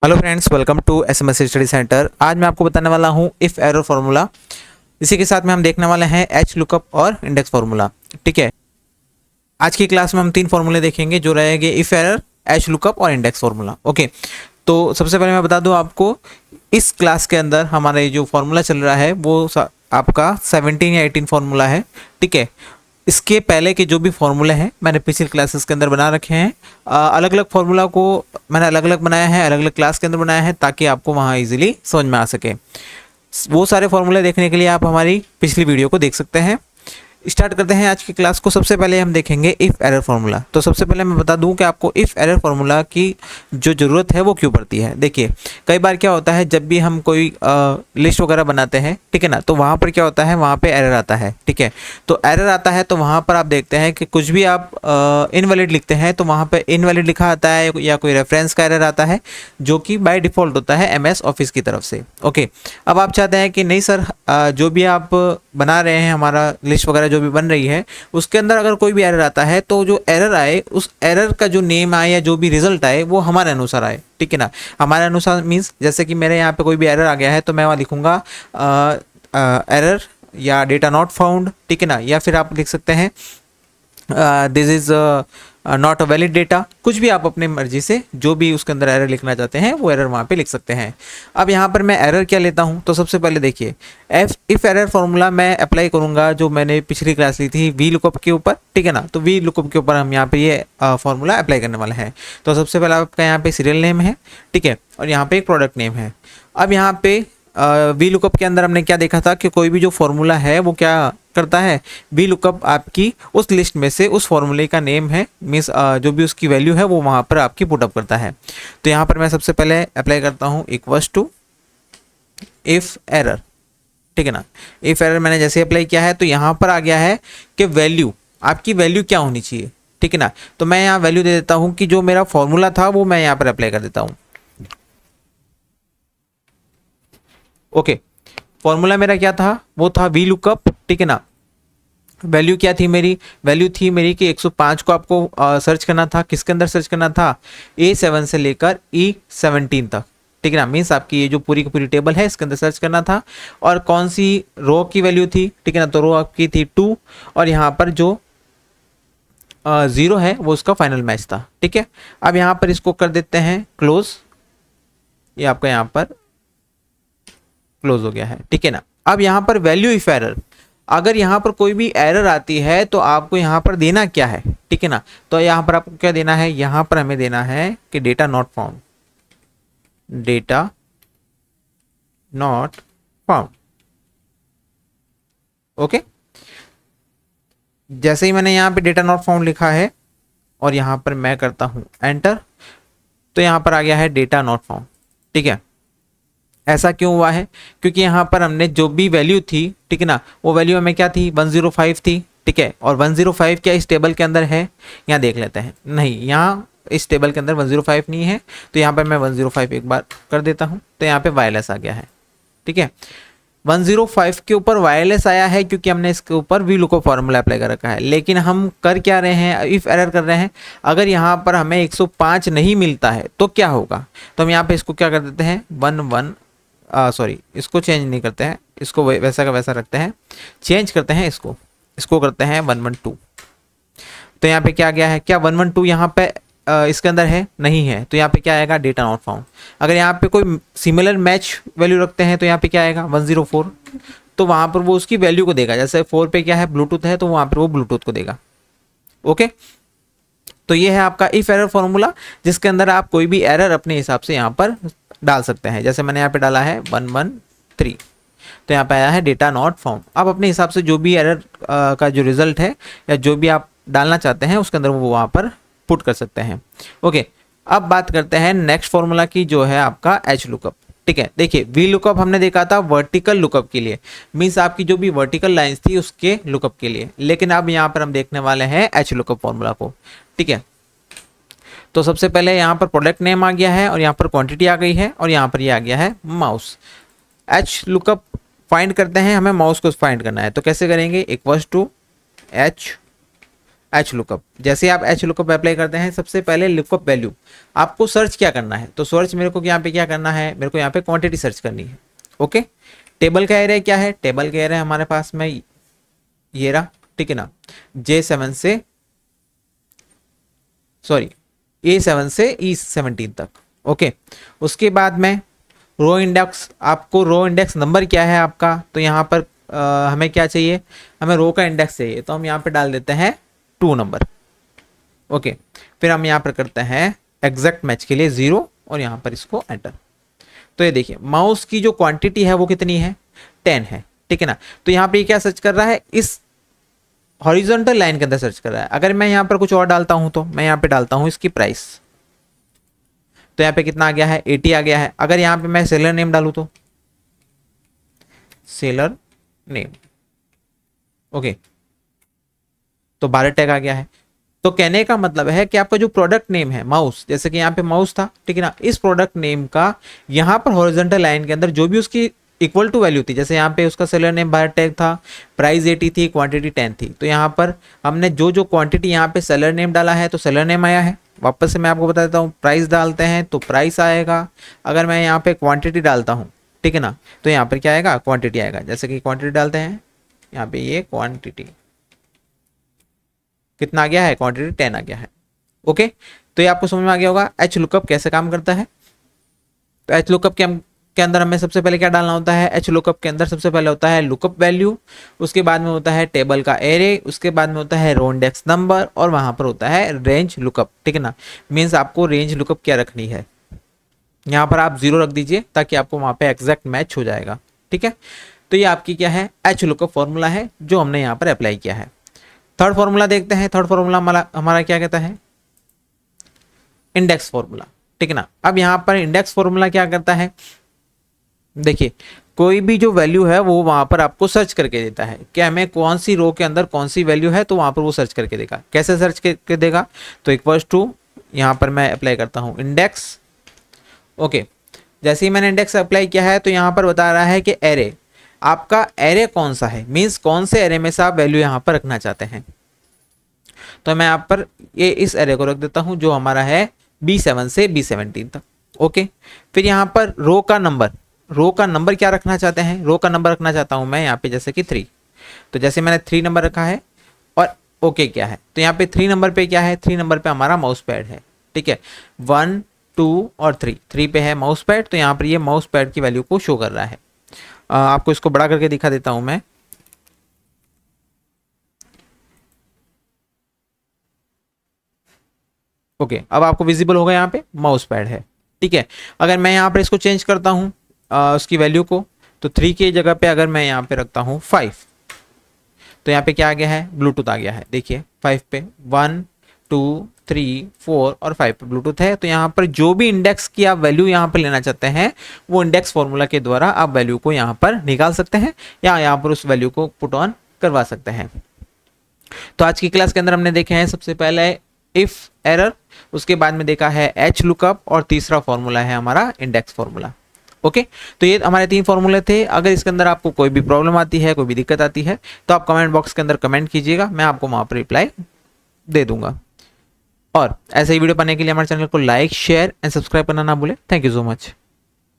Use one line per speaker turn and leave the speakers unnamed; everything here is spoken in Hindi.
Hello friends, welcome to SMS study centre. आज मैं आपको बताने वाला हूँ इफ़ एरर फार्मूला। इसी के साथ में हम देखने वाले हैं एच लुकअप और इंडेक्स फार्मूला। ठीक है, आज की क्लास में हम तीन फार्मूले देखेंगे जो रहेंगे इफ़ एरर, एच लुकअप और इंडेक्स फार्मूला। ओके, तो सबसे पहले मैं बता दूं आपको, इस क्लास के अंदर हमारा ये जो फार्मूला चल रहा है वो आपका 17 या 18 फार्मूला है। ठीक है, इसके पहले के जो भी फार्मूले हैं मैंने पिछली क्लासेस के अंदर बना रखे हैं। अलग अलग फार्मूला को मैंने अलग अलग बनाया है, अलग अलग क्लास के अंदर बनाया है ताकि आपको वहाँ इजीली समझ में आ सके। वो सारे फार्मूले देखने के लिए आप हमारी पिछली वीडियो को देख सकते हैं। स्टार्ट करते हैं आज की क्लास को। सबसे पहले हम देखेंगे इफ़ एरर फार्मूला। तो सबसे पहले मैं बता दूं कि आपको इफ़ एरर फार्मूला की जो ज़रूरत है वो क्यों पड़ती है। देखिए, कई बार क्या होता है जब भी हम कोई लिस्ट वगैरह बनाते हैं, ठीक है ना, तो वहाँ पर क्या होता है, वहाँ पे एरर आता है। ठीक है, तो एरर आता है तो वहाँ पर आप देखते हैं कि कुछ भी आप इनवैलिड लिखते हैं तो वहाँ पर इनवैलिड लिखा आता है या कोई रेफरेंस का एरर आता है जो कि बाय डिफ़ॉल्ट होता है MS ऑफिस की तरफ से। ओके, अब आप चाहते हैं कि नहीं सर, जो भी आप बना रहे हैं, हमारा लिस्ट वगैरह जो भी बन रही है उसके अंदर अगर कोई भी एरर आता है तो जो एरर आए उस एरर का जो नेम आए या जो भी रिजल्ट आए वो हमारे अनुसार आए। ठीक है ना, हमारे अनुसार मीन्स जैसे कि मेरे यहाँ पे कोई भी एरर आ गया है तो मैं वहाँ लिखूंगा एरर या डेटा नॉट फाउंड। ठीक है ना, या फिर आप लिख सकते हैं this is not a valid data. कुछ भी आप अपने मर्जी से जो भी उसके अंदर एरर लिखना चाहते हैं वो एरर वहाँ पे लिख सकते हैं। अब यहाँ पर मैं एरर क्या लेता हूँ, तो सबसे पहले देखिए इफ एरर फार्मूला मैं अप्लाई करूँगा जो मैंने पिछली क्लास ली थी वी लुकअप के ऊपर। ठीक है ना, तो वी लुकअप के ऊपर हम यहाँ पे ये फार्मूला अप्लाई करने वाले हैं। तो सबसे पहले आपका यहाँ पे सीरियल नेम है, ठीक है, और यहाँ पे एक प्रोडक्ट नेम है। अब यहाँ पे वी लुकअप के अंदर हमने क्या देखा था कि कोई भी जो फॉर्मूला है वो क्या करता है, वी लुकअप आपकी उस लिस्ट में से उस फॉर्मूले का नेम है, मीन्स जो भी उसकी वैल्यू है वो वहाँ पर आपकी पुटअप करता है। तो यहाँ पर मैं सबसे पहले अप्लाई करता हूँ इक्वल्स टू इफ एरर। ठीक है ना, इफ एरर मैंने जैसे अप्लाई किया है तो यहाँ पर आ गया है कि वैल्यू, आपकी वैल्यू क्या होनी चाहिए। ठीक है ना, तो मैं यहाँ वैल्यू दे देता हूँ कि जो मेरा फॉर्मूला था वो मैं यहाँ पर अप्लाई कर देता हूँ। ओके, फॉर्मूला मेरा क्या था, वो था वी लुकअप। ठीक है ना, वैल्यू क्या थी मेरी, वैल्यू थी मेरी कि 105 को आपको सर्च करना था। किसके अंदर सर्च करना था, A7 से लेकर E17 तक। ठीक है ना, मीन्स आपकी ये जो पूरी की पूरी टेबल है इसके अंदर सर्च करना था। और कौन सी रो की वैल्यू थी, ठीक है ना, तो रो आपकी थी 2 और यहाँ पर जो 0 है वो उसका फाइनल मैच था। ठीक है, अब यहाँ पर इसको कर देते हैं क्लोज, ये आपका यहाँ पर क्लोज हो गया है। ठीक है ना, अब यहाँ पर वैल्यू इफ एरर, अगर यहाँ पर कोई भी एरर आती है तो आपको यहाँ पर देना क्या है। ठीक है ना, तो यहाँ पर आपको क्या देना है, यहाँ पर हमें देना है कि data not found, data not found. Okay, जैसे ही मैंने यहाँ पे डेटा नॉट फाउंड लिखा है और यहाँ पर मैं करता हूँ एंटर, तो यहाँ पर आ गया है डेटा नॉट फाउंड। ठीक है, ऐसा क्यों हुआ है, क्योंकि यहाँ पर हमने जो भी वैल्यू थी, ठीक है ना, वो वैल्यू हमें क्या थी, 105 थी। ठीक है, और 105 क्या इस टेबल के अंदर है, यहाँ देख लेते हैं, नहीं, यहाँ इस टेबल के अंदर 105 नहीं है। तो यहाँ पर मैं 105 एक बार कर देता हूँ तो यहाँ पे वायरलेस आ गया है। ठीक है, 105 के ऊपर वायरलेस आया है क्योंकि हमने इसके ऊपर वी लुकअप फॉर्मूला अप्लाई कर रखा है। लेकिन हम कर क्या रहे हैं, इफ एरर कर रहे हैं। अगर यहाँ पर हमें 105 नहीं मिलता है तो क्या होगा, तो हम यहाँ पे इसको क्या कर देते हैं, 11 सॉरी, इसको चेंज नहीं करते हैं, इसको वैसा का वैसा रखते हैं, चेंज करते हैं इसको, इसको करते हैं 112। तो यहाँ पे क्या गया है, क्या 112 यहाँ पे इसके अंदर है, नहीं है, तो यहाँ पे क्या आएगा, डेटा नॉट फाउंड। अगर यहाँ पे कोई सिमिलर मैच वैल्यू रखते हैं तो यहाँ पे क्या आएगा, 104, तो वहाँ पर वो उसकी वैल्यू को देगा। जैसे 4 पे क्या है, ब्लूटूथ है, तो वहाँ पर वो ब्लूटूथ को देगा। ओके, तो ये है आपका इफ एरर फॉर्मूला जिसके अंदर आप कोई भी एरर अपने हिसाब से यहाँ पर डाल सकते हैं। जैसे मैंने यहाँ पे डाला है 113, तो यहाँ पे आया है डेटा नॉट फाउंड। आप अपने हिसाब से जो भी एरर का जो रिजल्ट है या जो भी आप डालना चाहते हैं उसके अंदर वो वहाँ पर पुट कर सकते हैं। ओके, अब बात करते हैं नेक्स्ट फॉर्मूला की जो है आपका एच लुकअप। ठीक है, देखिए वी लुकअप हमने देखा था वर्टिकल लुकअप के लिए, मीन्स आपकी जो भी वर्टिकल लाइंस थी उसके लुकअप के लिए। लेकिन अब यहाँ पर हम देखने वाले हैं एच लुकअप फॉर्मूला को। ठीक है, तो सबसे पहले यहाँ पर प्रोडक्ट नेम आ गया है और यहाँ पर क्वांटिटी आ गई है और यहाँ पर ये आ गया है माउस। एच लुकअप फाइंड करते हैं, हमें माउस को फाइंड करना है, तो कैसे करेंगे, equals to H H lookup. जैसे आप एच लुकअप अप्लाई करते हैं, सबसे पहले लुकअप वैल्यू आपको सर्च क्या करना है, तो सर्च मेरे को यहाँ पे क्या करना है, मेरे को यहाँ पे क्वांटिटी सर्च करनी है। ओके, टेबल का एरिया क्या है, टेबल का एरिया हमारे पास में ये रहा, ठीक है ना, J7 से सॉरी A7 से E17 तक। ओके, उसके बाद में रो इंडेक्स, आपको रो इंडेक्स नंबर क्या है आपका, तो यहाँ पर हमें क्या चाहिए, हमें रो का इंडेक्स चाहिए, तो हम यहाँ पे डाल देते हैं 2 नंबर। ओके, फिर हम यहाँ पर करते हैं एग्जैक्ट मैच के लिए 0 और यहाँ पर इसको एंटर। तो ये देखिए माउस की जो क्वांटिटी है वो कितनी है, 10 है, ठीक है ना। तो यहाँ पे ये क्या सर्च कर रहा है, इस हॉरिजॉन्टल लाइन के अंदर सर्च कर रहा है। अगर मैं यहाँ पर कुछ और डालता हूँ, तो मैं यहाँ पे डालता हूँ इसकी प्राइस, तो यहाँ पे कितना आ गया है, 80 आ गया है। अगर यहाँ पे मैं सेलर नेम डालूँ तो सेलर नेम, ओके, तो 12 टैग आ गया है। तो कहने का मतलब है कि आपका जो प्रोडक्ट नेम है माउस, जैसे कि यहाँ पे माउस था, ठीक है ना, इस प्रोडक्ट नेम का यहाँ पर हॉरिजॉन्टल लाइन के अंदर जो भी उसकी इक्वल टू वैल्यू थी, जैसे यहाँ पे उसका सेलर नेम 12 टैग था, प्राइस 80 थी, क्वांटिटी 10 थी, तो यहाँ पर हमने जो जो क्वांटिटी यहाँ पे सेलर नेम डाला है तो सेलर नेम आया है। वापस से मैं आपको बता देता हूँ, प्राइस डालते हैं तो प्राइस आएगा। अगर मैं यहाँ पे क्वांटिटी डालता हूँ, ठीक है ना, तो यहाँ पर क्या आएगा, क्वांटिटी आएगा। जैसे कि क्वांटिटी डालते हैं, यहाँ पे ये क्वांटिटी कितना आ गया है, क्वांटिटी 10 आ गया है। ओके, तो ये आपको समझ में आ गया होगा एच लुकअप कैसे काम करता है। तो एच लुकअप के अंदर हमें सबसे पहले क्या डालना होता है, एच लुकअप के अंदर सबसे पहले होता है लुकअप वैल्यू, उसके बाद में होता है टेबल का एरे, उसके बाद में होता है रो इंडेक्स नंबर, और वहां पर होता है रेंज लुकअप, ठीक है ना। मीन्स आपको रेंज लुकअप क्या रखनी है, यहाँ पर आप 0 रख दीजिए ताकि आपको वहां पे एग्जैक्ट मैच हो जाएगा, ठीक है। तो ये आपकी क्या है, एच लुकअप फॉर्मूला है जो हमने यहाँ पर अप्लाई किया है। थर्ड फॉर्मूला देखते हैं। थर्ड फॉर्मूला हमारा क्या कहता है, इंडेक्स फॉर्मूला, ठीक है ना। अब यहाँ पर इंडेक्स फॉर्मूला क्या करता है, देखिए कोई भी जो वैल्यू है वो वहां पर आपको सर्च करके देता है कि हमें कौन सी रो के अंदर कौन सी वैल्यू है, तो वहां पर वो सर्च करके देगा। कैसे सर्च करके देगा, तो इक्वल्स टू, यहाँ पर मैं अप्लाई करता हूँ इंडेक्स। ओके, जैसे ही मैंने इंडेक्स अप्लाई किया है तो यहाँ पर बता रहा है कि एरे, आपका एरे कौन सा है, मीन्स कौन से एरे में से आप वैल्यू यहाँ पर रखना चाहते हैं। तो मैं यहाँ पर ये इस एरे को रख देता हूँ जो हमारा है B7 से B17 तक। ओके, फिर यहाँ पर रो का नंबर क्या रखना चाहते हैं, रो का नंबर रखना चाहता हूँ मैं यहाँ पे जैसे कि 3, तो जैसे मैंने 3 नंबर रखा है, और ओके क्या है, तो यहाँ पे 3 नंबर पे क्या है, 3 नंबर पे हमारा माउस पैड है, ठीक है, 1 2 और 3 पे है माउस पैड, तो यहाँ पर ये माउस पैड की वैल्यू को शो कर रहा है। आपको इसको बड़ा करके दिखा देता हूं मैं। ओके, अब आपको विजिबल होगा यहाँ पे माउस पैड है, ठीक है। अगर मैं यहाँ पर इसको चेंज करता हूँ उसकी वैल्यू को, तो 3 की जगह पे अगर मैं यहाँ पे रखता हूँ 5, तो यहाँ पे क्या आ गया है, ब्लूटूथ आ गया है। देखिए 5 पे 1 2 3 4 और 5 पे ब्लूटूथ है। तो यहाँ पर जो भी इंडेक्स की आप वैल्यू यहाँ पर लेना चाहते हैं, वो इंडेक्स फॉर्मूला के द्वारा आप वैल्यू को यहाँ पर निकाल सकते हैं, या यहाँ पर उस वैल्यू को पुट ऑन करवा सकते हैं। तो आज की क्लास के अंदर हमने देखे हैं सबसे पहले इफ एरर, उसके बाद में देखा है एच लुकअप, और तीसरा फॉर्मूला है हमारा इंडेक्स फॉर्मूला। ओके, तो ये हमारे 3 फॉर्मूले थे। अगर इसके अंदर आपको कोई भी प्रॉब्लम आती है, कोई भी दिक्कत आती है, तो आप कमेंट बॉक्स के अंदर कमेंट कीजिएगा, मैं आपको वहां पर रिप्लाई दे दूंगा। और ऐसे ही वीडियो पाने के लिए हमारे चैनल को लाइक शेयर एंड सब्सक्राइब करना ना भूलें। Thank you so much.